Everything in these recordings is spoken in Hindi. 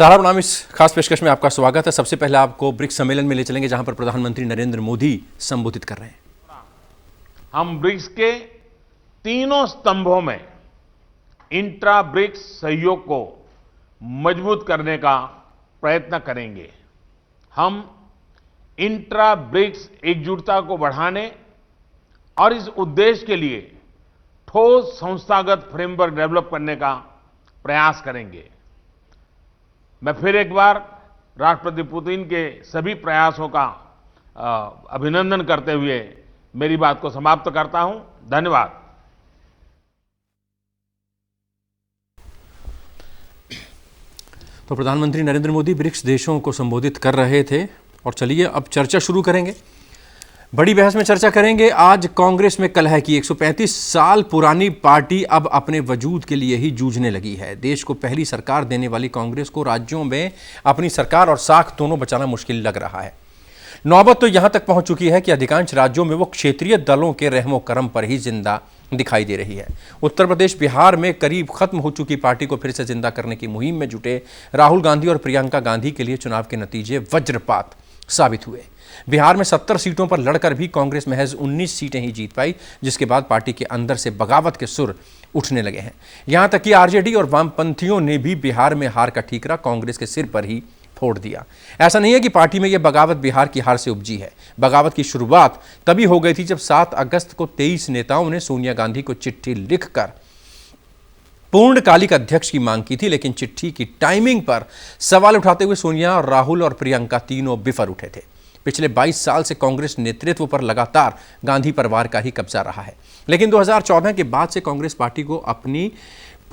सारा नाम इस खास पेशकश में आपका स्वागत है। सबसे पहले आपको ब्रिक्स सम्मेलन में ले चलेंगे जहां पर प्रधानमंत्री नरेंद्र मोदी संबोधित कर रहे हैं। हम ब्रिक्स के तीनों स्तंभों में इंट्रा ब्रिक्स सहयोग को मजबूत करने का प्रयत्न करेंगे। हम इंट्रा ब्रिक्स एकजुटता को बढ़ाने और इस उद्देश्य के लिए ठोस संस्थागत फ्रेमवर्क डेवलप करने का प्रयास करेंगे। मैं फिर एक बार राष्ट्रपति पुतिन के सभी प्रयासों का अभिनंदन करते हुए मेरी बात को समाप्त करता हूं। धन्यवाद। तो प्रधानमंत्री नरेंद्र मोदी ब्रिक्स देशों को संबोधित कर रहे थे और चलिए अब चर्चा शुरू करेंगे। बड़ी बहस में चर्चा करेंगे। आज कांग्रेस में कलह की 135 साल पुरानी पार्टी अब अपने वजूद के लिए ही जूझने लगी है। देश को पहली सरकार देने वाली कांग्रेस को राज्यों में अपनी सरकार और साख दोनों बचाना मुश्किल लग रहा है। नौबत तो यहां तक पहुंच चुकी है कि अधिकांश राज्यों में वो क्षेत्रीय दलों के रहमो करम पर ही जिंदा दिखाई दे रही है। उत्तर प्रदेश, बिहार में करीब खत्म हो चुकी पार्टी को फिर से जिंदा करने की मुहिम में जुटे राहुल गांधी और प्रियंका गांधी के लिए चुनाव के नतीजे वज्रपात साबित हुए। बिहार में 70 सीटों पर लड़कर भी कांग्रेस महज 19 सीटें ही जीत पाई, जिसके बाद पार्टी के अंदर से बगावत के सुर उठने लगे हैं। यहां तक कि आरजेडी और वामपंथियों ने भी बिहार में हार का ठीकरा कांग्रेस के सिर पर ही फोड़ दिया। ऐसा नहीं है कि पार्टी में यह बगावत बिहार की हार से उपजी है। बगावत की शुरुआत तभी हो गई थी जब 7 अगस्त को 23 नेताओं ने सोनिया गांधी को चिट्ठी लिखकर पूर्णकालिक अध्यक्ष की मांग की थी, लेकिन चिट्ठी की टाइमिंग पर सवाल उठाते हुए सोनिया, राहुल और प्रियंका तीनों बिफर उठे थे। पिछले 22 साल से कांग्रेस नेतृत्व पर लगातार गांधी परिवार का ही कब्जा रहा है, लेकिन 2014 के बाद से कांग्रेस पार्टी को अपनी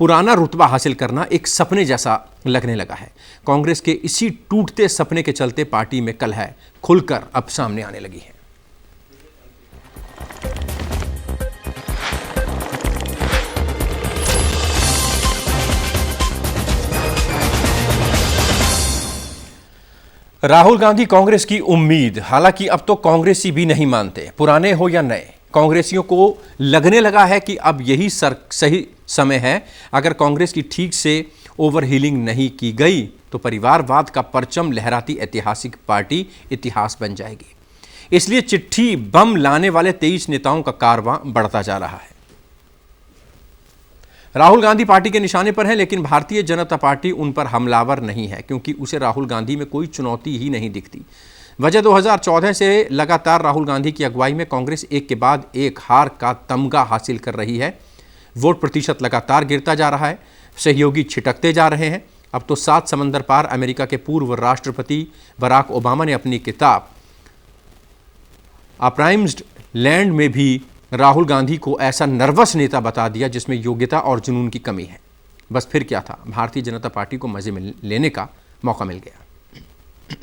पुराना रुतबा हासिल करना एक सपने जैसा लगने लगा है। कांग्रेस के इसी टूटते सपने के चलते पार्टी में कलह खुलकर अब सामने आने लगी है। राहुल गांधी कांग्रेस की उम्मीद। हालांकि अब तो कांग्रेसी भी नहीं मानते, पुराने हो या नए। कांग्रेसियों को लगने लगा है कि अब यही सही समय है। अगर कांग्रेस की ठीक से ओवर हीलिंग नहीं की गई तो परिवारवाद का परचम लहराती ऐतिहासिक पार्टी इतिहास बन जाएगी। इसलिए चिट्ठी बम लाने वाले 23 नेताओं का कारवां बढ़ता जा रहा है। राहुल गांधी पार्टी के निशाने पर हैं, लेकिन भारतीय जनता पार्टी उन पर हमलावर नहीं है, क्योंकि उसे राहुल गांधी में कोई चुनौती ही नहीं दिखती। वजह 2014 से लगातार राहुल गांधी की अगुवाई में कांग्रेस एक के बाद एक हार का तमगा हासिल कर रही है। वोट प्रतिशत लगातार गिरता जा रहा है, सहयोगी छिटकते जा रहे हैं। अब तो 7 समंदर पार अमेरिका के पूर्व राष्ट्रपति बराक ओबामा ने अपनी किताब अप्राइम्ड लैंड में भी राहुल गांधी को ऐसा नर्वस नेता बता दिया जिसमें योग्यता और जुनून की कमी है। बस फिर क्या था, भारतीय जनता पार्टी को मजे में लेने का मौका मिल गया।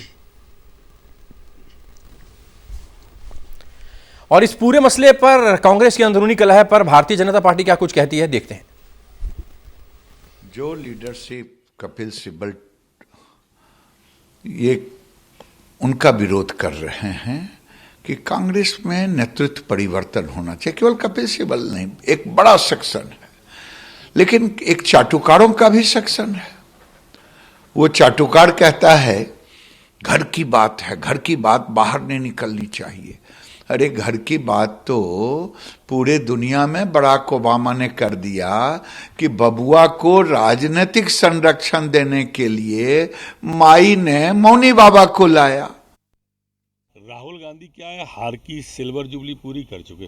और इस पूरे मसले पर, कांग्रेस की अंदरूनी कलह पर भारतीय जनता पार्टी क्या कुछ कहती है, देखते हैं। जो लीडरशिप कपिल सिब्बल ये उनका विरोध कर रहे हैं कि कांग्रेस में नेतृत्व परिवर्तन होना चाहिए। केवल कपिल सिब्बल नहीं, एक बड़ा सेक्शन है, लेकिन एक चाटुकारों का भी सेक्शन है। वो चाटुकार कहता है घर की बात है, घर की बात बाहर नहीं निकलनी चाहिए। अरे घर की बात तो पूरे दुनिया में बराक ओबामा ने कर दिया कि बबुआ को राजनीतिक संरक्षण देने के लिए माई ने मौनी बाबा को लाया। राहुल गांधी क्या है, हार की सिल्वर जुबली पूरी कर चुके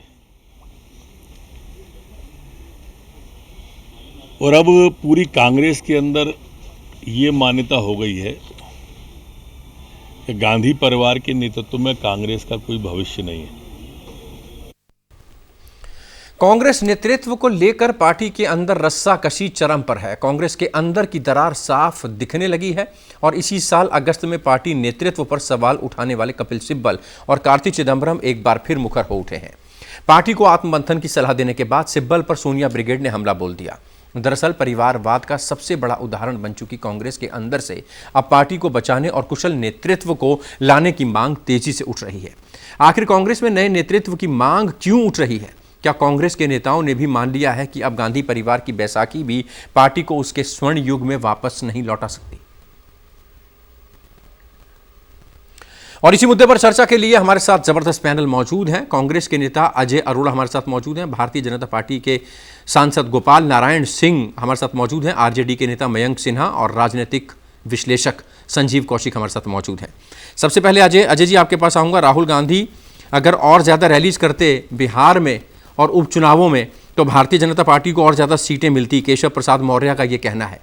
और अब पूरी कांग्रेस के अंदर ये मान्यता हो गई है कि गांधी परिवार के नेतृत्व में कांग्रेस का कोई भविष्य नहीं है। कांग्रेस नेतृत्व को लेकर पार्टी के अंदर रस्साकशी चरम पर है। कांग्रेस के अंदर की दरार साफ दिखने लगी है और इसी साल अगस्त में पार्टी नेतृत्व पर सवाल उठाने वाले कपिल सिब्बल और कार्ति चिदंबरम एक बार फिर मुखर हो उठे हैं। पार्टी को आत्ममंथन की सलाह देने के बाद सिब्बल पर सोनिया ब्रिगेड ने हमला बोल दिया। दरअसल परिवारवाद का सबसे बड़ा उदाहरण बन चुकी कांग्रेस के अंदर से अब पार्टी को बचाने और कुशल नेतृत्व को लाने की मांग तेजी से उठ रही है। आखिर कांग्रेस में नए नेतृत्व की मांग क्यों उठ रही है? क्या कांग्रेस के नेताओं ने भी मान लिया है कि अब गांधी परिवार की बैसाखी भी पार्टी को उसके स्वर्ण युग में वापस नहीं लौटा सकती? और इसी मुद्दे पर चर्चा के लिए हमारे साथ जबरदस्त पैनल मौजूद हैं। कांग्रेस के नेता अजय अरोड़ा हमारे साथ मौजूद हैं, भारतीय जनता पार्टी के सांसद गोपाल नारायण सिंह हमारे साथ मौजूद हैं, आरजेडी के नेता मयंक सिन्हा और राजनीतिक विश्लेषक संजीव कौशिक हमारे साथ मौजूद हैं। सबसे पहले अजय जी आपके पास आऊँगा। राहुल गांधी अगर और ज़्यादा रैलीज करते बिहार में और उपचुनावों में तो भारतीय जनता पार्टी को और ज़्यादा सीटें मिलती, केशव प्रसाद मौर्य का ये कहना है।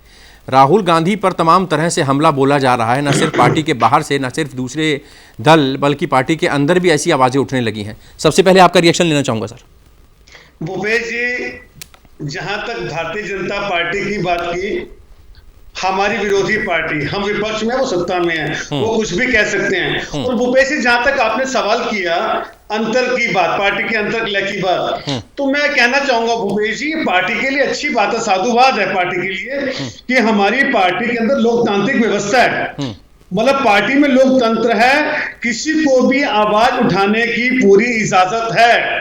राहुल गांधी पर तमाम तरह से हमला बोला जा रहा है, न सिर्फ पार्टी के बाहर से, न सिर्फ दूसरे दल, बल्कि पार्टी के अंदर भी ऐसी आवाज़ें उठने लगी हैं। सबसे पहले आपका रिएक्शन लेना चाहूँगा सर। भूपेश जी, जहां तक भारतीय जनता पार्टी की बात की, हमारी विरोधी पार्टी, हम विपक्ष में, वो सत्ता में है, वो कुछ भी कह सकते हैं। और भूपेश जी, जहां तक आपने सवाल किया अंतर की बात, पार्टी के अंतर की बात, तो मैं कहना चाहूंगा भूपेश जी, पार्टी के लिए अच्छी बात है, साधुवाद है पार्टी के लिए कि हमारी पार्टी के अंदर लोकतांत्रिक व्यवस्था है। मतलब पार्टी में लोकतंत्र है, किसी को भी आवाज उठाने की पूरी इजाजत है।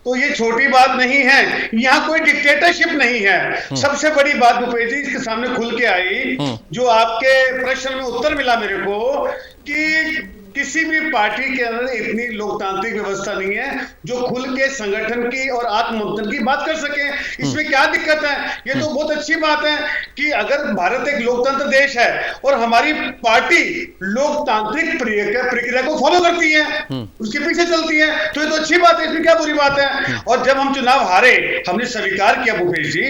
तो ये छोटी बात नहीं है, यहाँ कोई डिक्टेटरशिप नहीं है। सबसे बड़ी बात भूपेश जी इसके सामने खुल के आई, जो आपके प्रश्न में उत्तर मिला मेरे को, कि किसी भी पार्टी के अंदर इतनी लोकतांत्रिक व्यवस्था नहीं है जो खुल के संगठन की और आत्ममंथन की बात कर सके। इसमें क्या दिक्कत है? ये तो बहुत अच्छी बात है कि अगर भारत एक लोकतंत्र देश है और हमारी पार्टी लोकतांत्रिक प्रक्रिया को फॉलो करती है, उसके पीछे चलती है, तो ये तो अच्छी बात है, इसमें क्या बुरी बात है? और जब हम चुनाव हारे, हमने स्वीकार किया भूपेश जी,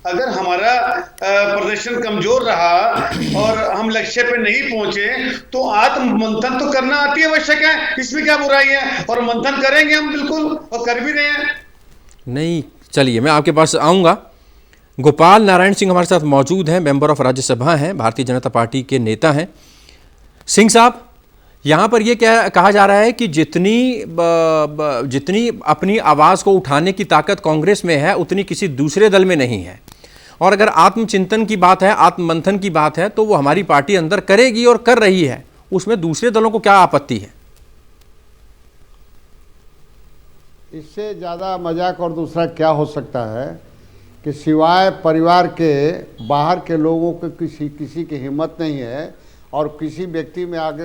अगर हमारा प्रदर्शन कमजोर रहा और हम लक्ष्य पे नहीं पहुंचे तो आत्ममंथन तो करना अति आवश्यक है, इसमें क्या बुराई है? और मंथन करेंगे हम बिल्कुल, और कर भी रहे हैं। नहीं, चलिए मैं आपके पास आऊँगा। गोपाल नारायण सिंह हमारे साथ मौजूद हैं, मेंबर ऑफ राज्यसभा हैं, भारतीय जनता पार्टी के नेता हैं। सिंह साहब, यहाँ पर ये क्या कहा जा रहा है कि जितनी अपनी आवाज़ को उठाने की ताकत कांग्रेस में है उतनी किसी दूसरे दल में नहीं है, और अगर आत्मचिंतन की बात है, आत्ममंथन की बात है, तो वो हमारी पार्टी अंदर करेगी और कर रही है, उसमें दूसरे दलों को क्या आपत्ति है? इससे ज़्यादा मजाक और दूसरा क्या हो सकता है कि सिवाय परिवार के बाहर के लोगों को किसी की हिम्मत नहीं है और किसी व्यक्ति में आगे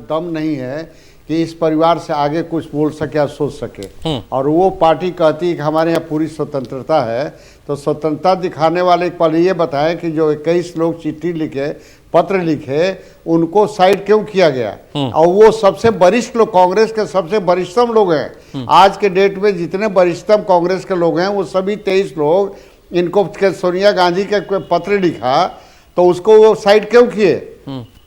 दम नहीं है कि इस परिवार से आगे कुछ बोल सके या सोच सके। और वो पार्टी कहती है कि हमारे यहाँ पूरी स्वतंत्रता है, तो स्वतंत्रता दिखाने वाले एक पल ये बताएं कि जो 21 लोग चिट्ठी लिखे, पत्र लिखे, उनको साइड क्यों किया गया? और वो सबसे वरिष्ठ लोग, कांग्रेस के सबसे वरिष्ठतम लोग हैं। आज के डेट में जितने वरिष्ठतम कांग्रेस के लोग हैं वो सभी 23 लोग, इनको सोनिया गांधी के पत्र लिखा तो उसको वो साइड क्यों किए?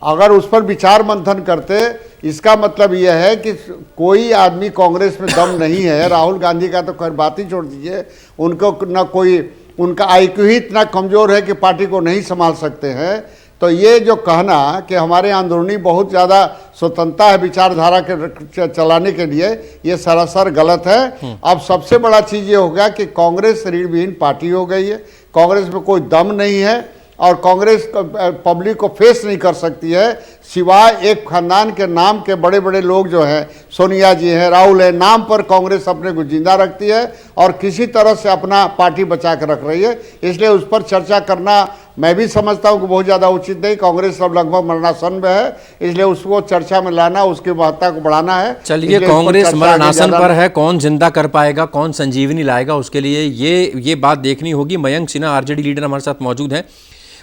अगर उस पर विचार मंथन करते, इसका मतलब यह है कि कोई आदमी कांग्रेस में दम नहीं है। राहुल गांधी का तो खैर बात ही छोड़ दीजिए, उनको न कोई, उनका आईक्यू ही इतना कमजोर है कि पार्टी को नहीं संभाल सकते हैं। तो ये जो कहना कि हमारे अंदरूनी बहुत ज़्यादा स्वतंत्रता है विचारधारा के चलाने के लिए, ये सरासर गलत है। अब सबसे बड़ा चीज़ ये हो गया कि कांग्रेस ऋणविहीन पार्टी हो गई है, कांग्रेस में कोई दम नहीं है और कांग्रेस पब्लिक को फेस नहीं कर सकती है, सिवाय एक खानदान के नाम के बड़े बड़े लोग जो हैं, सोनिया जी हैं, राहुल है, नाम पर कांग्रेस अपने को जिंदा रखती है और किसी तरह से अपना पार्टी बचा कर रख रही है। इसलिए उस पर चर्चा करना मैं भी समझता हूं कि बहुत ज़्यादा उचित नहीं। कांग्रेस अब लगभग मरणासन में है, इसलिए उसको चर्चा में लाना, उसकी महत्ता को बढ़ाना है। चलिए, कांग्रेस मरणासन पर है, कौन जिंदा कर पाएगा, कौन संजीवनी लाएगा, उसके लिए ये बात देखनी होगी। मयंक सिन्हा आरजेडी लीडर हमारे साथ मौजूद हैं।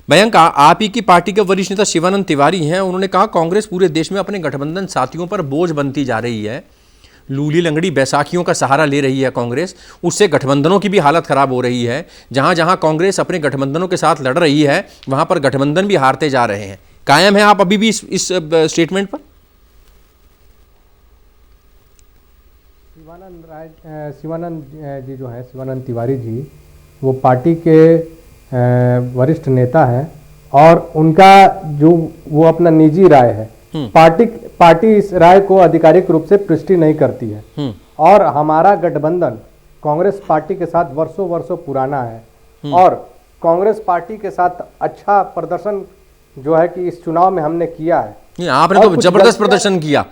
मयंक, आप ही की पार्टी के वरिष्ठ नेता शिवानंद तिवारी हैं, उन्होंने कहा कांग्रेस पूरे देश में अपने गठबंधन साथियों पर बोझ बनती जा रही है, लूली लंगड़ी बैसाखियों का सहारा ले रही है कांग्रेस, उससे गठबंधनों की भी हालत खराब हो रही है। जहां जहां कांग्रेस अपने गठबंधनों के साथ लड़ रही है वहां पर गठबंधन भी हारते जा रहे हैं। कायम है आप अभी भी इस स्टेटमेंट पर? शिवानंद जी जो है, शिवानंद तिवारी जी, वो पार्टी के वरिष्ठ नेता है और उनका जो वो अपना निजी राय है, पार्टी इस राय को आधिकारिक रूप से पुष्टि नहीं करती है। और हमारा गठबंधन कांग्रेस पार्टी के साथ वर्षों पुराना है और कांग्रेस पार्टी के साथ अच्छा प्रदर्शन जो है कि इस चुनाव में हमने किया है। आपने तो जबरदस्त प्रदर्शन किया।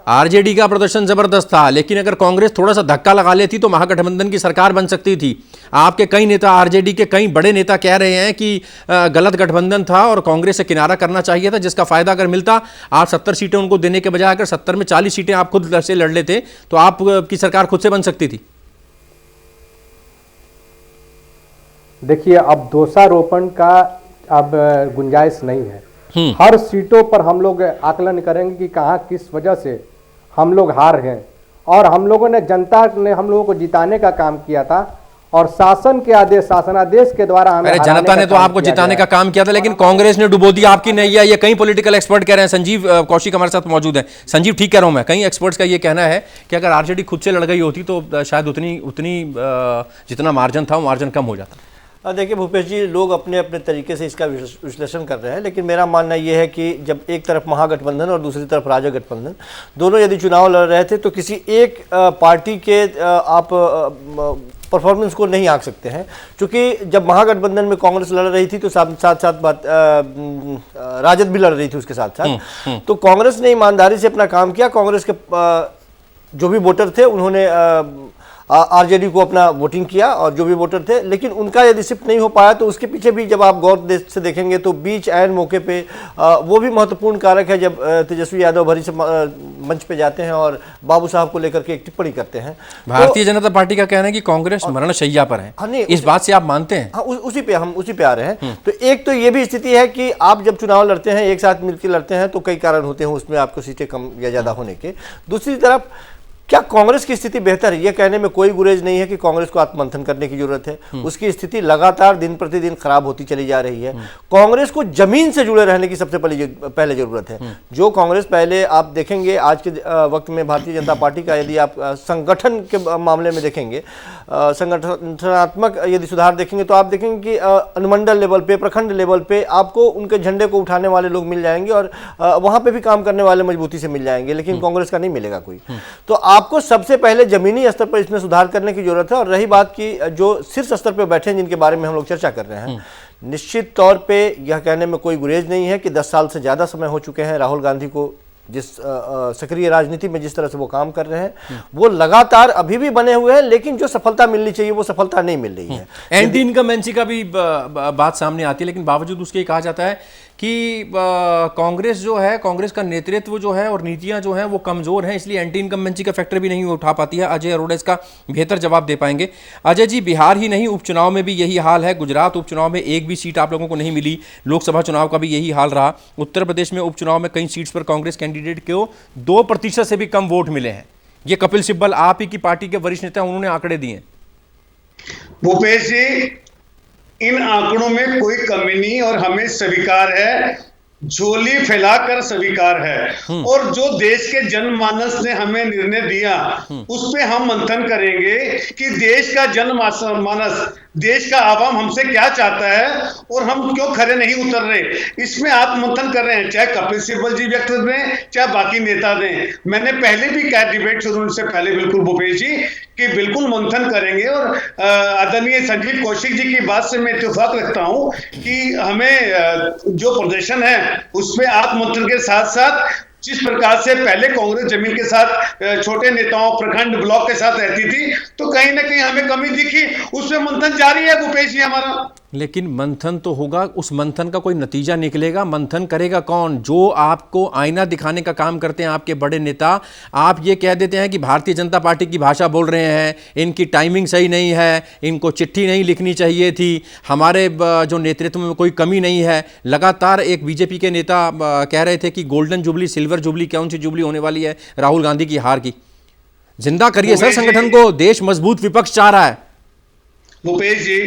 आरजेडी का प्रदर्शन जबरदस्त था, लेकिन अगर कांग्रेस थोड़ा सा धक्का लगा लेती तो महागठबंधन की सरकार बन सकती थी। आपके कई नेता, आरजेडी के कई बड़े नेता कह रहे हैं कि गलत गठबंधन था और कांग्रेस से किनारा करना चाहिए था, जिसका फायदा अगर मिलता, आप 70 सीटें उनको देने के बजाय अगर 70 में 40 सीटें आप खुद से लड़ लेते तो आपकी सरकार खुद से बन सकती थी। देखिए, अब दोषारोपण का अब गुंजाइश नहीं है। हर सीटों पर हम लोग आकलन करेंगे कि कहाँ किस वजह से हम लोग हार हैं, और हम लोगों ने, जनता ने हम लोगों को जिताने का काम किया था और शासन के आदेश, शासनादेश के द्वारा हमें जनता ने तो आपको जिताने का काम किया था, लेकिन कांग्रेस ने डुबो दिया आपकी नैया। ये कई पॉलिटिकल एक्सपर्ट कह रहे हैं। संजीव कौशिक हमारे साथ मौजूद है। संजीव, ठीक कह रहा हूं मैं? कई एक्सपर्ट्स का ये कहना है कि अगर आरजेडी खुद से लड़ गई होती तो शायद उतनी जितना मार्जिन था वो मार्जिन कम हो जाता। देखिए भूपेश जी, लोग अपने अपने तरीके से इसका विश्लेषण कर रहे हैं, लेकिन मेरा मानना यह है कि जब एक तरफ महागठबंधन और दूसरी तरफ राजग गठबंधन दोनों यदि चुनाव लड़ रहे थे तो किसी एक पार्टी के आप परफॉर्मेंस को नहीं आंक सकते हैं, क्योंकि जब महागठबंधन में कांग्रेस लड़ रही थी तो साथ राजद भी लड़ रही थी उसके साथ साथ। तो कांग्रेस ने ईमानदारी से अपना काम किया। कांग्रेस के जो भी वोटर थे उन्होंने आरजेडी को अपना वोटिंग किया, और जो भी वोटर थे, लेकिन उनका यदि शिफ्ट नहीं हो पाया तो उसके पीछे भी जब आप गौर से देखेंगे तो बीच एंड मौके पे वो भी महत्वपूर्ण कारक है जब तेजस्वी यादव भरी से मंच पे जाते हैं और बाबू साहब को लेकर के एक टिप्पणी करते हैं। भारतीय जनता पार्टी का कहना है कि कांग्रेस मरणशैया पर है। हाँ, इस बात से आप मानते हैं? हाँ, उसी पे आ रहे हैं। तो एक तो ये भी स्थिति है कि आप जब चुनाव लड़ते हैं, एक साथ मिलकर लड़ते हैं, तो कई कारण होते हैं उसमें आपको सीटें कम या ज्यादा होने के। दूसरी तरफ क्या कांग्रेस की स्थिति बेहतर है? यह कहने में कोई गुरेज नहीं है कि कांग्रेस को आत्ममंथन करने की जरूरत है। उसकी स्थिति लगातार दिन प्रतिदिन खराब होती चली जा रही है। कांग्रेस को जमीन से जुड़े रहने की सबसे पहले जरूरत है। जो कांग्रेस, पहले आप देखेंगे आज के वक्त में भारतीय जनता पार्टी का यदि आप संगठन के मामले में देखेंगे, संगठनात्मक यदि सुधार देखेंगे तो आप देखेंगे कि अनुमंडल लेवल पे, प्रखंड लेवल पे आपको उनके झंडे को उठाने वाले लोग मिल जाएंगे और वहां पे भी काम करने वाले मजबूती से मिल जाएंगे, लेकिन कांग्रेस का नहीं मिलेगा कोई। तो आपको सबसे पहले जमीनी स्तर पर इसमें सुधार करने की जरूरत है। और रही बात की जो शीर्ष स्तर पर बैठे हैं जिनके बारे में हम लोग चर्चा कर रहे हैं, निश्चित तौर पे यह कहने में कोई गुरेज नहीं है कि 10 साल से ज्यादा समय हो चुके हैं राहुल गांधी को जिस सक्रिय राजनीति में जिस तरह से वो काम कर रहे हैं, वो लगातार अभी भी बने हुए हैं, लेकिन जो सफलता मिलनी चाहिए वो सफलता नहीं मिल रही है। एंटी इनकम्बेंसी का भी बात सामने आती है, लेकिन बावजूद उसके कहा जाता है कि कांग्रेस जो है, कांग्रेस का नेतृत्व जो है और नीतियां जो हैं वो कमजोर हैं, इसलिए एंटी इनकम्बेंसी का फैक्टर भी नहीं उठा पाती है। अजय अरोड़ा इसका बेहतर जवाब दे पाएंगे। अजय जी, बिहार ही नहीं, उपचुनाव में भी यही हाल है। गुजरात उपचुनाव में एक भी सीट आप लोगों को नहीं मिली। लोकसभा चुनाव का भी यही हाल रहा। उत्तर प्रदेश में उपचुनाव में कई सीट्स पर कांग्रेस कैंडिडेट को 2% से भी कम वोट मिले हैं। ये कपिल सिब्बल, आप ही की पार्टी के वरिष्ठ नेता, उन्होंने आंकड़े दिए। भूपेश जी, इन आंकड़ों में कोई कमी नहीं और हमें स्वीकार है, झोली फैलाकर स्वीकार है। और जो देश के जनमानस ने हमें निर्णय दिया उस पे हम मंथन करेंगे कि देश का जनमानस, देश का आवाम हमसे क्या चाहता है और हम क्यों खरे नहीं उतर रहे, इसमें आप मंथन कर रहे हैं। चाहे कपिल सिब्बल जी व्यक्त दें, चाहे बाकी नेता दें। मैंने पहले भी कहा डिबेट शुरू से पहले, बिल्कुल भूपेश जी, कि बिल्कुल मंथन करेंगे। और आदरणीय संजीव कौशिक जी की बात से मैं इत्तेफाक रखता हूं कि हमें जो प्रदर्शन है उस पर आप मंथन के साथ साथ जिस प्रकार से पहले कांग्रेस जमीन के साथ छोटे नेताओं, प्रखंड, ब्लॉक के साथ रहती थी, तो कहीं ना कहीं हमें कमी दिखी। उसमें मंथन जारी है भूपेश जी हमारा। लेकिन मंथन तो होगा, उस मंथन का कोई नतीजा निकलेगा? मंथन करेगा कौन? जो आपको आईना दिखाने का काम करते हैं आपके बड़े नेता। आप ये कह देते हैं कि भारतीय जनता पार्टी की भाषा बोल रहे हैं, इनकी टाइमिंग सही नहीं है, इनको चिट्ठी नहीं लिखनी चाहिए थी, हमारे जो नेतृत्व में कोई कमी नहीं है। लगातार एक बीजेपी के नेता कह रहे थे कि गोल्डन जुबली, सिल्वर जुबली, कौन सी जुबली होने वाली है राहुल गांधी की हार की। जिंदा करिए सर संगठन को, देश मजबूत विपक्ष चाह रहा है। भूपेश जी,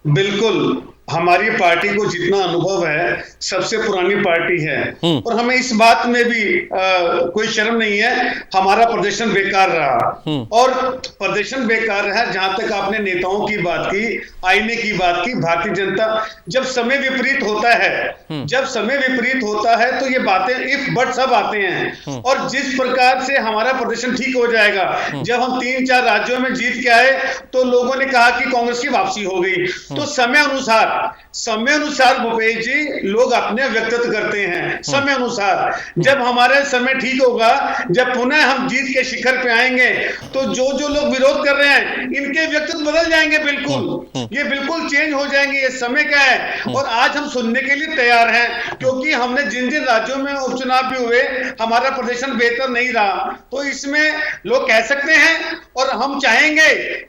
बिल्कुल हमारी पार्टी को जितना अनुभव है, सबसे पुरानी पार्टी है और हमें इस बात में भी कोई शर्म नहीं है। हमारा प्रदर्शन बेकार रहा और प्रदर्शन बेकार रहा। जहां तक आपने नेताओं की बात की, आईने की बात की, भारतीय जनता, जब समय विपरीत होता है, जब समय विपरीत होता है तो ये बातें इफ बट सब आते हैं। और जिस प्रकार से हमारा प्रदर्शन ठीक हो जाएगा, जब हम 3-4 राज्यों में जीत के आए तो लोगों ने कहा कि कांग्रेस की वापसी हो गई। तो समय अनुसार समय अनुसार भूपेश जी लोग अपने व्यक्तित्व करते हैं, समय अनुसार। जब हमारे समय ठीक होगा, जब पुनः हम जीत के शिखर पे आएंगे, तो जो जो लोग विरोध कर रहे हैं इनके व्यक्तित्व बदल जाएंगे, बिल्कुल ये बिल्कुल चेंज हो जाएंगे। ये समय का है और आज हम सुनने के लिए तैयार हैं, क्योंकि हमने जिन जिन राज्यों में उपचुनाव भी हुए हमारा प्रदर्शन बेहतर नहीं रहा। तो इसमें लोग कह सकते हैं और हम चाहेंगे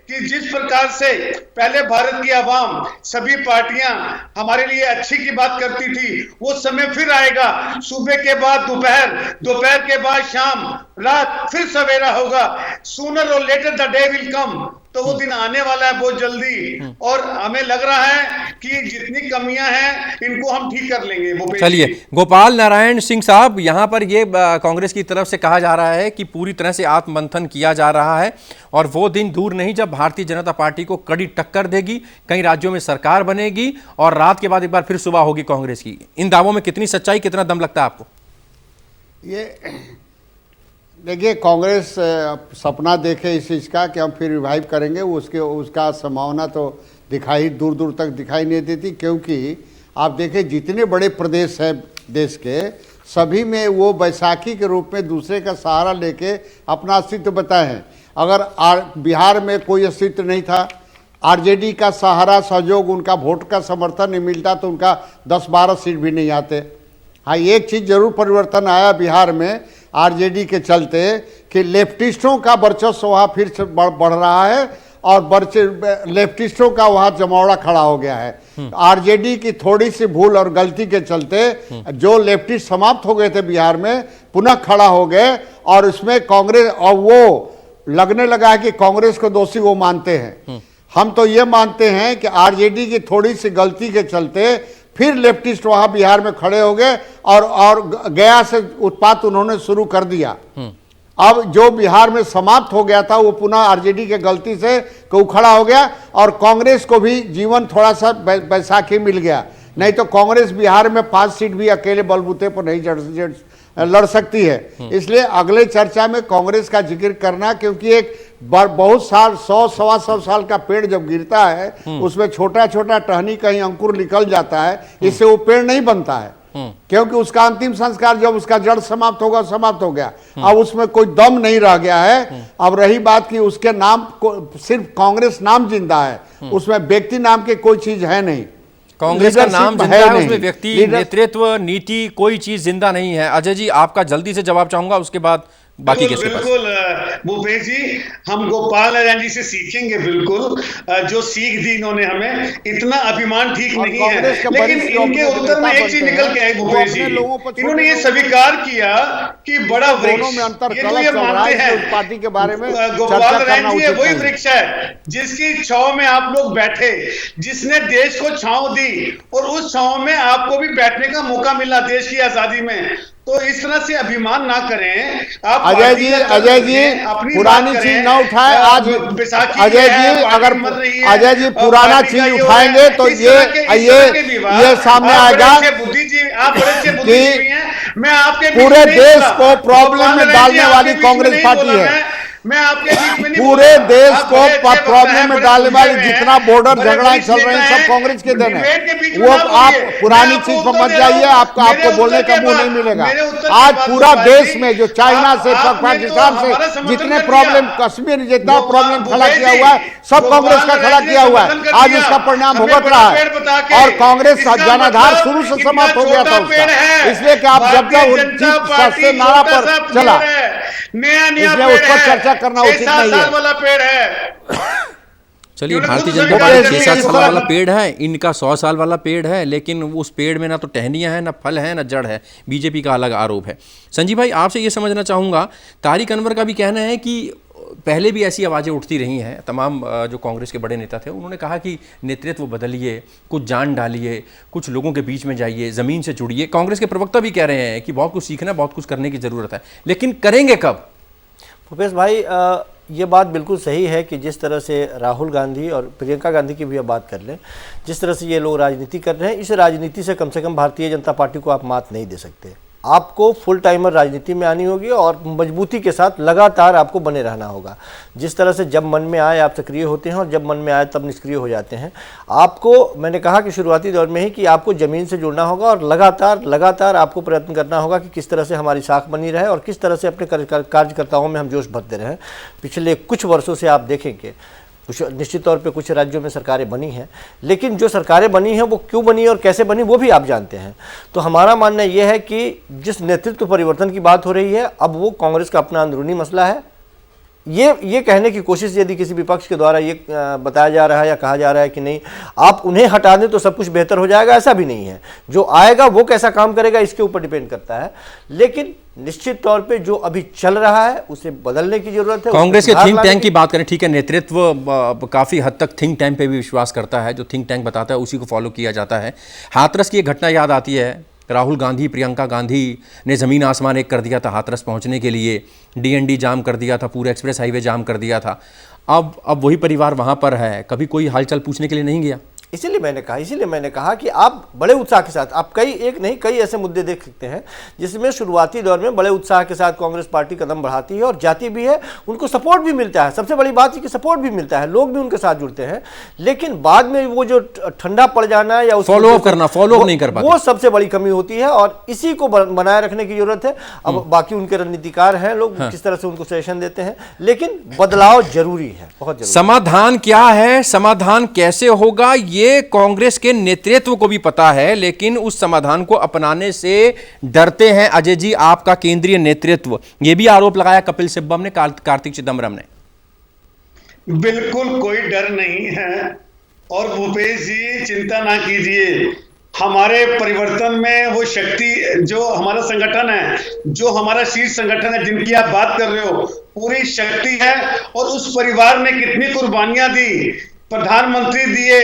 कि जिस प्रकार से पहले भारत की आवाम सभी पार्टियां हमारे लिए अच्छी की बात करती थी, वो समय फिर आएगा। सुबह के बाद दोपहर, दोपहर के बाद शाम, रात, फिर सवेरा होगा। सूनर और later the day will come. तो वो दिन आने वाला है बहुत जल्दी और हमें लग रहा है कि जितनी कमियां हैं इनको हम ठीक कर लेंगे। भूपेश चलिए, जी। गोपाल नारायण सिंह साहब, यहाँ पर ये कांग्रेस की तरफ से कहा जा रहा है कि पूरी तरह से आत्ममंथन किया जा रहा है और वो दिन दूर नहीं जब भारतीय जनता पार्टी को कड़ी टक्कर देगी, कई राज्यों में सरकार बनेगी और रात के बाद एक बार फिर सुबह होगी कांग्रेस की। इन दावों में कितनी सच्चाई, कितना दम लगता है आपको? ये देखिए, कांग्रेस सपना देखे इस चीज़ का कि हम फिर रिवाइव करेंगे, उसका संभावना तो दूर दूर तक दिखाई नहीं देती, क्योंकि आप देखें जितने बड़े प्रदेश हैं देश के, सभी में वो बैसाखी के रूप में दूसरे का सहारा लेके अपना अस्तित्व बताए हैं। अगर बिहार में कोई अस्तित्व नहीं था, आरजेडी का सहारा सहयोग, उनका वोट का समर्थन नहीं मिलता तो उनका 10-12 सीट भी नहीं आते। हाँ, एक चीज़ जरूर परिवर्तन आया बिहार में आरजेडी के चलते कि लेफ्टिस्टों का वर्चस्व वहाँ फिर से बढ़ रहा है और लेफ्टिस्टों का वहाँ जमावड़ा खड़ा हो गया है। आरजेडी की थोड़ी सी भूल और गलती के चलते जो लेफ्टिस्ट समाप्त हो गए थे बिहार में, पुनः खड़ा हो गए और उसमें कांग्रेस, और वो लगने लगा है कि कांग्रेस को दोषी वो मानते हैं। हम तो ये मानते हैं कि आरजेडी की थोड़ी सी गलती के चलते फिर लेफ्टिस्ट वहां बिहार में खड़े हो गए और गया से उत्पात उन्होंने शुरू कर दिया। अब जो बिहार में समाप्त हो गया था वो पुनः आरजेडी के गलती से खड़ा हो गया और कांग्रेस को भी जीवन थोड़ा सा बैसाखी मिल गया। नहीं तो कांग्रेस बिहार में 5 सीट भी अकेले बलबूते पर नहीं लड़ सकती है। इसलिए अगले चर्चा में कांग्रेस का जिक्र करना, क्योंकि एक बहुत साल 100-125 साल का पेड़ जब गिरता है उसमें छोटा छोटा टहनी कहीं अंकुर निकल जाता है, इससे वो पेड़ नहीं बनता है, क्योंकि उसका अंतिम संस्कार जब उसका जड़ समाप्त होगा, समाप्त हो गया। अब उसमें कोई दम नहीं रह गया है। अब रही बात कि उसके नाम को सिर्फ कांग्रेस नाम जिंदा है, उसमें व्यक्ति नाम की कोई चीज है नहीं। कांग्रेस का नाम जिंदा है, उसमें व्यक्ति, नेतृत्व, नीति, कोई चीज जिंदा नहीं है। अजय जी, आपका जल्दी से जवाब चाहूंगा, उसके बाद बाकी के बिल्कुल भूपेश जी, हम गोपाल नारायण जी से सीखेंगे। बिल्कुल जो सीख दी इन्होंने हमें, इतना अभिमान ठीक नहीं है, लेकिन इनके उत्तर में एक चीज निकल के आई भूपेश जी, इन्होंने ये स्वीकार किया कि बड़ा वृक्ष, ये जो ये मानते हैं पार्टी के बारे में, गोपाल नारायण जी, ये वही वृक्ष है जिसकी छांव में आप लोग बैठे, जिसने देश को छांव दी और उस छांव में आपको भी बैठने का मौका मिला देश की आजादी में। तो इस तरह से अभिमान ना करें आप। अजय जी पुरानी चीज ना उठाए आज। अजय जी, अगर अजय जी पुराना चीज उठाएंगे तो ये सामने आएगा कि मैं आपके पूरे देश को प्रॉब्लम में डालने वाली कांग्रेस पार्टी है। मैं आपके बीच में पूरे देश को प्रॉब्लम में डालने वाली जितना बॉर्डर झगड़ा चल रहे हैं सब कांग्रेस के देन है। वो आप पुरानी चीज पर मत जाइए, आपको बोलने का मुंह नहीं मिलेगा। आज पूरा देश में जो चाइना से, पाकिस्तान से जितने प्रॉब्लम, कश्मीर जितना प्रॉब्लम खड़ा किया हुआ है, सब कांग्रेस का खड़ा किया हुआ है। आज इसका परिणाम भुगत रहा है और कांग्रेस जनाधार शुरू से समाप्त हो गया था उसका, इसलिए कि आप जब तक नारा पर चला, इसलिए उस पर चर्चा करना उचित नहीं है। वाला पेड़ है। चलिए, भारतीय जनता पार्टी 6-7 साल वाला पेड़ है, इनका 100 साल वाला पेड़ है, लेकिन उस पेड़ में ना तो टहनियां हैं, ना फल है, ना जड़ है। बीजेपी का अलग आरोप है। संजीव भाई, आपसे ये समझना चाहूँगा, तारिक अनवर का भी कहना है कि पहले भी ऐसी आवाज़ें उठती रही हैं। तमाम जो कांग्रेस के बड़े नेता थे उन्होंने कहा कि नेतृत्व बदलिए, कुछ जान डालिए, कुछ लोगों के बीच में जाइए, ज़मीन से जुड़िए। कांग्रेस के प्रवक्ता भी कह रहे हैं कि बहुत कुछ सीखना, बहुत कुछ करने की ज़रूरत है, लेकिन करेंगे कब? भूपेश भाई, ये बात बिल्कुल सही है कि जिस तरह से राहुल गांधी और प्रियंका गांधी की भी आप बात कर लें, जिस तरह से ये लोग राजनीति कर रहे हैं, इस राजनीति से कम भारतीय जनता पार्टी को आप मात नहीं दे सकते। आपको फुल टाइमर राजनीति में आनी होगी और मजबूती के साथ लगातार आपको बने रहना होगा। जिस तरह से जब मन में आए आप सक्रिय होते हैं और जब मन में आए तब निष्क्रिय हो जाते हैं। आपको मैंने कहा कि शुरुआती दौर में ही कि आपको ज़मीन से जुड़ना होगा और लगातार आपको प्रयत्न करना होगा कि किस तरह से हमारी साख बनी रहे और किस तरह से अपने कार्यकर्ताओं में हम जोश भरते रहें। पिछले कुछ वर्षों से आप देखेंगे कुछ निश्चित तौर पे कुछ राज्यों में सरकारें बनी हैं, लेकिन जो सरकारें बनी हैं वो क्यों बनी और कैसे बनी वो भी आप जानते हैं। तो हमारा मानना यह है कि जिस नेतृत्व परिवर्तन की बात हो रही है, अब वो कांग्रेस का अपना अंदरूनी मसला है। ये कहने की कोशिश यदि किसी विपक्ष के द्वारा ये बताया जा रहा है या कहा जा रहा है कि नहीं आप उन्हें हटा दें तो सब कुछ बेहतर हो जाएगा, ऐसा भी नहीं है। जो आएगा वो कैसा काम करेगा इसके ऊपर डिपेंड करता है, लेकिन निश्चित तौर पे जो अभी चल रहा है उसे बदलने की जरूरत है। कांग्रेस के थिंक टैंक की बात करें, ठीक है, नेतृत्व काफी हद तक थिंक टैंक पे भी विश्वास करता है। जो थिंक टैंक बताता है उसी को फॉलो किया जाता है। हाथरस की एक घटना याद आती है। राहुल गांधी, प्रियंका गांधी ने ज़मीन आसमान एक कर दिया था हाथरस पहुंचने के लिए। डीएनडी जाम कर दिया था, पूरा एक्सप्रेस हाईवे जाम कर दिया था। अब वही परिवार वहां पर है, कभी कोई हालचाल पूछने के लिए नहीं गया। इसीलिए मैंने कहा कि आप बड़े उत्साह के साथ आप कई ऐसे मुद्दे देख सकते हैं जिसमें शुरुआती दौर में बड़े उत्साह के साथ कांग्रेस पार्टी कदम बढ़ाती है और जाती भी है, उनको सपोर्ट भी मिलता है। सबसे बड़ी बात है कि सपोर्ट भी मिलता है, लोग भी उनके साथ जुड़ते हैं, लेकिन बाद में वो जो ठंडा पड़ जाना या फॉलो अप नहीं कर पाते, वो सबसे बड़ी कमी होती है और इसी को बनाए रखने की जरूरत है। अब बाकी उनके रणनीतिकार हैं, लोग किस तरह से उनको सजेशन देते हैं, लेकिन बदलाव जरूरी है, बहुत जरूरी। समाधान क्या है, समाधान कैसे होगा, ये कांग्रेस के नेतृत्व को भी पता है, लेकिन उस समाधान को अपनाने से डरते हैं। अजय जी, आपका केंद्रीय नेतृत्व, यह भी आरोप लगाया कपिल सिब्बल ने, कार्तिक चिदम्बरम ने। बिल्कुल कोई डर नहीं है और भूपेश जी चिंता ना कीजिए। हमारे परिवर्तन में वो शक्ति जो हमारा संगठन है, जो हमारा शीर्ष संगठन है जिनकी आप बात कर रहे हो, पूरी शक्ति है। और उस परिवार ने कितनी कुर्बानियां दी, प्रधानमंत्री दिए,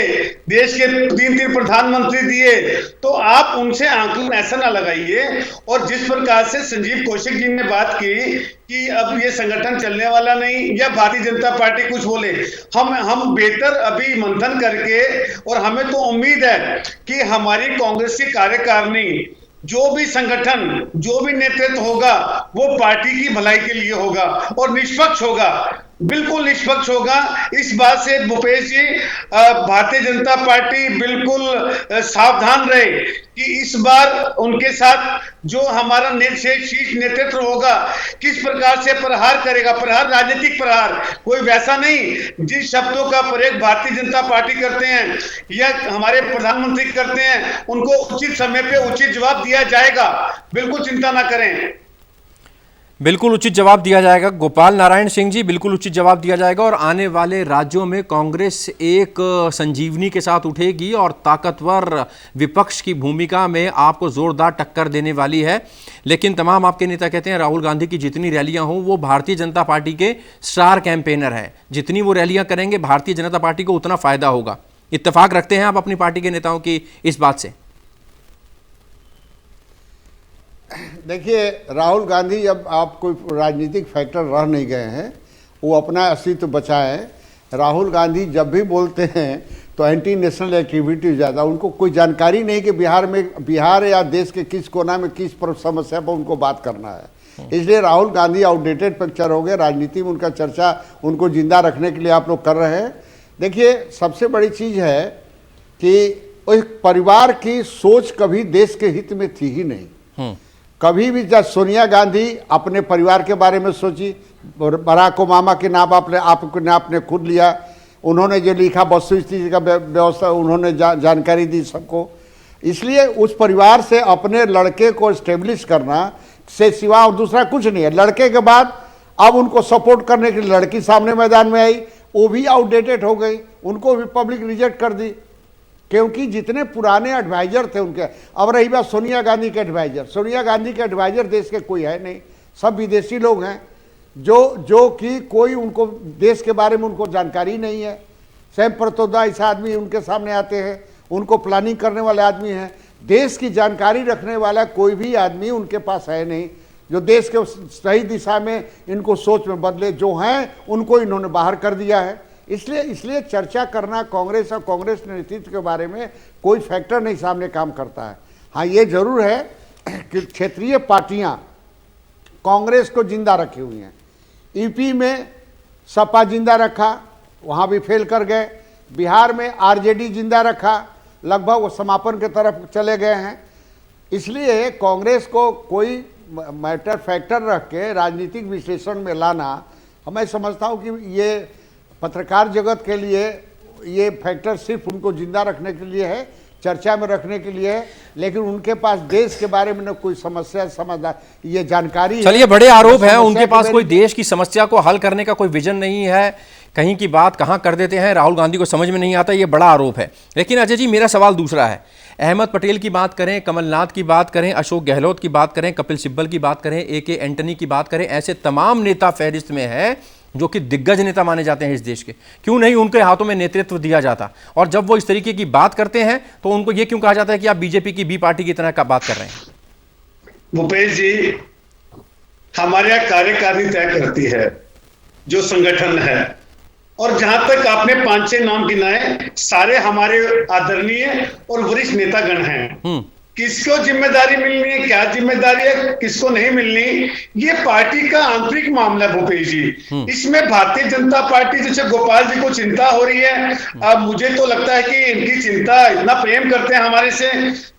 देश के 3 प्रधानमंत्री दिए, तो आप उनसे आंकलन ऐसा ना लगाइए। और जिस प्रकार से संजीव कौशिक जी ने बात की कि अब ये संगठन चलने वाला नहीं या भारतीय जनता पार्टी कुछ बोले, हम बेहतर अभी मंथन करके, और हमें तो उम्मीद है कि हमारी कांग्रेस की कार्यकारिणी, जो भी संगठन, जो भी नेतृत्व होगा वो पार्टी की भलाई के लिए होगा और निष्पक्ष होगा, बिल्कुल निष्पक्ष होगा। इस बात से भूपेश जी, भारतीय जनता पार्टी बिल्कुल सावधान रहे कि इस बार उनके साथ जो हमारा शीर्ष नेतृत्व होगा किस प्रकार से प्रहार करेगा। प्रहार राजनीतिक प्रहार, कोई वैसा नहीं जिस शब्दों का प्रयोग भारतीय जनता पार्टी करते हैं या हमारे प्रधानमंत्री करते हैं, उनको उचित समय पे उचित जवाब दिया जाएगा, बिल्कुल चिंता ना करें। बिल्कुल उचित जवाब दिया जाएगा गोपाल नारायण सिंह जी, बिल्कुल उचित जवाब दिया जाएगा। और आने वाले राज्यों में कांग्रेस एक संजीवनी के साथ उठेगी और ताकतवर विपक्ष की भूमिका में आपको जोरदार टक्कर देने वाली है। लेकिन तमाम आपके नेता कहते हैं राहुल गांधी की जितनी रैलियां हों वो भारतीय जनता पार्टी के स्टार कैंपेनर है, जितनी वो रैलियां करेंगे भारतीय जनता पार्टी को उतना फायदा होगा। इत्तेफाक रखते हैं आप अपनी पार्टी के नेताओं की इस बात से? देखिए, राहुल गांधी जब आप कोई राजनीतिक फैक्टर रह नहीं गए हैं, वो अपना अस्तित्व बचाए। राहुल गांधी जब भी बोलते हैं तो एंटी नेशनल एक्टिविटी ज़्यादा, उनको कोई जानकारी नहीं कि बिहार या देश के किस कोना में किस समस्या पर उनको बात करना है। इसलिए राहुल गांधी आउटडेटेड पिक्चर हो गए, राजनीति में उनका चर्चा उनको जिंदा रखने के लिए आप लोग कर रहे हैं। देखिए, सबसे बड़ी चीज़ है कि उस परिवार की सोच कभी देश के हित में थी ही नहीं। कभी भी जब सोनिया गांधी अपने परिवार के बारे में सोची, बराक ओबामा के नाम आपने खुद लिया, उन्होंने जो लिखा वस्तुस्थिति का व्यवस्था उन्होंने जानकारी दी सबको। इसलिए उस परिवार से अपने लड़के को स्टेब्लिश करना से सिवा और दूसरा कुछ नहीं है। लड़के के बाद अब उनको सपोर्ट करने के लिए लड़की सामने मैदान में आई, वो भी आउटडेटेड हो गई, उनको भी पब्लिक रिजेक्ट कर दी, क्योंकि जितने पुराने एडवाइजर थे उनके। अब रही बात सोनिया गांधी के एडवाइजर, सोनिया गांधी के एडवाइजर देश के कोई है नहीं, सब विदेशी लोग हैं जो कि कोई उनको देश के बारे में उनको जानकारी नहीं है। सैम प्रतोदा ऐसा आदमी उनके सामने आते हैं, उनको प्लानिंग करने वाले आदमी हैं। देश की जानकारी रखने वाला कोई भी आदमी उनके पास है नहीं जो देश के सही दिशा में इनको सोच में बदले। जो हैं उनको इन्होंने बाहर कर दिया है। इसलिए चर्चा करना कांग्रेस और कांग्रेस नेतृत्व के बारे में कोई फैक्टर नहीं सामने काम करता है। हाँ, ये जरूर है कि क्षेत्रीय पार्टियां कांग्रेस को जिंदा रखी हुई हैं। यूपी में सपा जिंदा रखा, वहां भी फेल कर गए। बिहार में आरजेडी जिंदा रखा, लगभग वो समापन की तरफ चले गए हैं। इसलिए कांग्रेस को कोई मैटर फैक्टर रख के राजनीतिक विश्लेषण में लाना, मैं समझता हूं कि ये पत्रकार जगत के लिए ये फैक्टर सिर्फ उनको जिंदा रखने के लिए है, चर्चा में रखने के लिए है, लेकिन उनके पास देश के बारे में न कोई समस्या समझदार ये जानकारी है। चलिए, बड़े आरोप है उनके पास, कोई देश की समस्या को हल करने का कोई विजन नहीं है, कहीं की बात कहाँ कर देते हैं, राहुल गांधी को समझ में नहीं आता, ये बड़ा आरोप है। लेकिन अजय जी, मेरा सवाल दूसरा है। अहमद पटेल की बात करें, कमलनाथ की बात करें, अशोक गहलोत की बात करें, कपिल सिब्बल की बात करें, AK एंटनी की बात करें, ऐसे तमाम नेता फहरिस्त में है जो कि दिग्गज नेता माने जाते हैं इस देश के। क्यों नहीं उनके हाथों में नेतृत्व दिया जाता? और जब वो इस तरीके की बात करते हैं तो उनको ये क्यों कहा जाता है कि आप बीजेपी की बी पार्टी की तरह का बात कर रहे हैं? भूपेश जी, हमारे यहाँ कार्यकारिणी तय करती है जो संगठन है, और जहां तक आपने 5-6 नाम गिनाए, सारे हमारे आदरणीय और वरिष्ठ नेतागण हैं। किसको जिम्मेदारी मिलनी है, क्या जिम्मेदारी है, किसको नहीं मिलनी, ये पार्टी का आंतरिक मामला है भूपेश जी। इसमें भारतीय जनता पार्टी, जैसे गोपाल जी को चिंता हो रही है, अब मुझे तो लगता है कि इनकी चिंता, इतना प्रेम करते हैं हमारे से,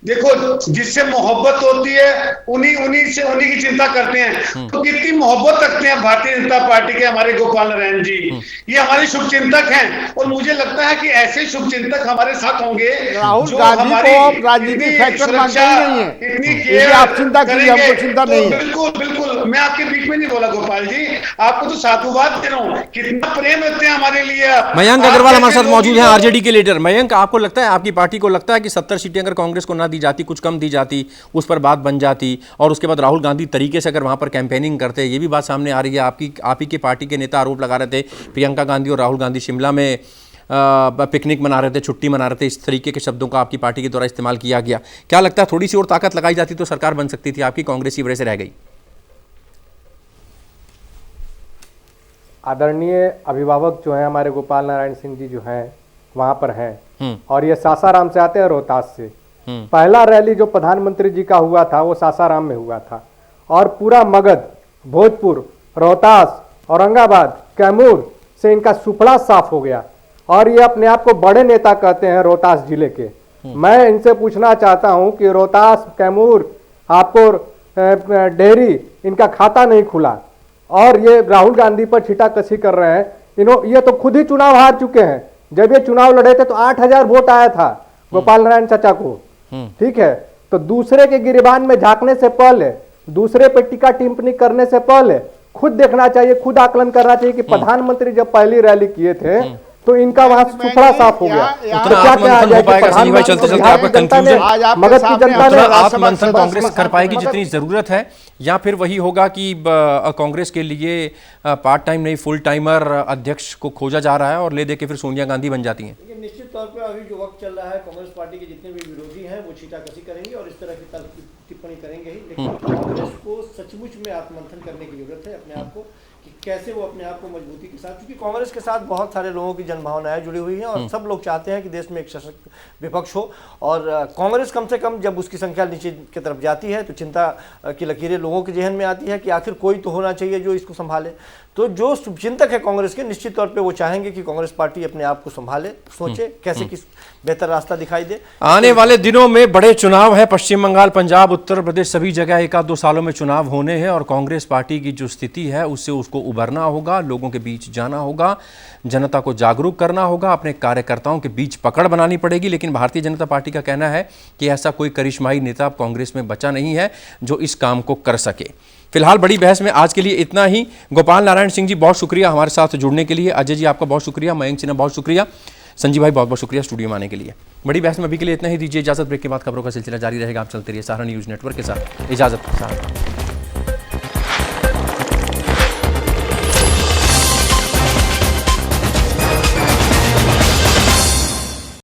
देखो जिससे मोहब्बत होती है उन्हीं की चिंता करते हैं। तो कितनी मोहब्बत रखते हैं भारतीय जनता पार्टी के हमारे गोपाल नारायण जी, ये हमारे शुभचिंतक हैं, और मुझे लगता है कि ऐसे शुभचिंतक हमारे साथ होंगे। राहुल गांधी को राजनीतिक फैक्टर मानते ही नहीं है, इतनी केयर आप चिंता कीजिए, हमको चिंता नहीं है। बिल्कुल बिल्कुल, मैं आपके बीच में नहीं बोला गोपाल जी, आपको तो साधुवाद दे रहा हूँ, कितना प्रेम रखते हैं हमारे लिए। मयंक अग्रवाल हमारे साथ मौजूद हैं, आरजेडी के लीडर। मयंक, आपको लगता है, आपकी पार्टी को लगता है कि 70 सीटें अगर कांग्रेस को ना दी जाती, कुछ कम दी जाती, उस पर बात बन जाती, और उसके बाद राहुल गांधी तरीके से अगर वहां पर कैंपेनिंग करते, ये भी बात सामने आ रही है, आप ही के पार्टी के नेता आरोप लगा रहे थे, प्रियंका गांधी और राहुल गांधी शिमला में पिकनिक मना रहे थे, छुट्टी मना रहे थे, इस तरीके के शब्दों का आपकी पार्टी के द्वारा इस्तेमाल किया गया। क्या लगता है, थोड़ी सी और ताकत लगाई जाती तो सरकार बन सकती थी? आपकी कांग्रेस की वजह से रह गई। आदरणीय अभिभावक जो हैं हमारे गोपाल नारायण सिंह जी जो हैं वहां पर हैं, और ये सासाराम से आते हैं, रोहतास से। पहला रैली जो प्रधानमंत्री जी का हुआ था वो सासाराम में हुआ था, और पूरा मगध, भोजपुर, रोहतास, औरंगाबाद, कैमूर से इनका सुपड़ा साफ हो गया, और ये अपने आप को बड़े नेता कहते हैं रोहतास जिले के। मैं इनसे पूछना चाहता हूं कि रोहतास, कैमूर, आपको डेहरी, इनका खाता नहीं खुला, और ये राहुल गांधी पर छीटाकशी कर रहे हैं। ये तो खुद ही चुनाव हार चुके हैं। जब ये चुनाव लड़े थे तो 8000 वोट आया था गोपाल नारायण चाचा को, ठीक है। तो दूसरे के गिरेबान में झांकने से पहले, दूसरे पे टीका टिप्पणी करने से पहले खुद देखना चाहिए, खुद आकलन करना चाहिए कि प्रधानमंत्री जब पहली रैली किए थे तो इनका वहां सुपड़ा साफ हो गया। तो क्या क्या आ जाए, चलते चलते आपका कंक्लूजन, मगध की जनता ने आत्ममंथन कांग्रेस कर पाएगी जितनी जरूरत है, या फिर वही होगा कि कांग्रेस के लिए पार्ट टाइम नहीं फुल टाइमर अध्यक्ष को खोजा जा रहा है और ले दे के फिर सोनिया गांधी बन जाती हैं? निश्चित तौर पर अभी जो वक्त चल रहा है, कांग्रेस पार्टी के जितने भी विरोधी हैं वो छीटाकशी करेंगे और इस तरह की टिप्पणी करेंगे ही, लेकिन कांग्रेस को सचमुच में आत्ममंथन करने की जरूरत है अपने आप को, कि कैसे वो अपने आप को मजबूती के साथ, क्योंकि कांग्रेस के साथ बहुत सारे लोगों की जनभावनाएं जुड़ी हुई हैं और सब लोग चाहते हैं कि देश में एक सशक्त विपक्ष हो, और कांग्रेस कम से कम जब उसकी संख्या नीचे की तरफ जाती है तो चिंता की लकीरें लोगों के जहन में आती है कि आखिर कोई तो होना चाहिए जो इसको संभाले। तो जो शुभचिंतक है कांग्रेस के, निश्चित तौर पे वो चाहेंगे कि कांग्रेस पार्टी अपने आप को संभाले, सोचे कैसे किस बेहतर रास्ता दिखाई दे। आने वाले दिनों में बड़े चुनाव है, पश्चिम बंगाल, पंजाब, उत्तर प्रदेश, सभी जगह 1-2 सालों में चुनाव होने हैं, और कांग्रेस पार्टी की जो स्थिति है उससे उसको उभरना होगा, लोगों के बीच जाना होगा, जनता को जागरूक करना होगा, अपने कार्यकर्ताओं के बीच पकड़ बनानी पड़ेगी। लेकिन भारतीय जनता पार्टी का कहना है कि ऐसा कोई करिश्माई नेता अब कांग्रेस में बचा नहीं है जो इस काम को कर सके। फिलहाल बड़ी बहस में आज के लिए इतना ही। गोपाल नारायण सिंह जी, बहुत शुक्रिया हमारे साथ जुड़ने के लिए। अजय जी, आपका बहुत शुक्रिया। मयंक सिन्हा, बहुत शुक्रिया। संजीव भाई, बहुत बहुत शुक्रिया स्टूडियो में आने के लिए। बड़ी बहस में अभी के लिए इतना ही, दीजिए इजाजत। ब्रेक के बाद खबरों का सिलसिला जारी रहेगा। आप चलते रहिए सहारा न्यूज़ नेटवर्क के साथ। इजाजत।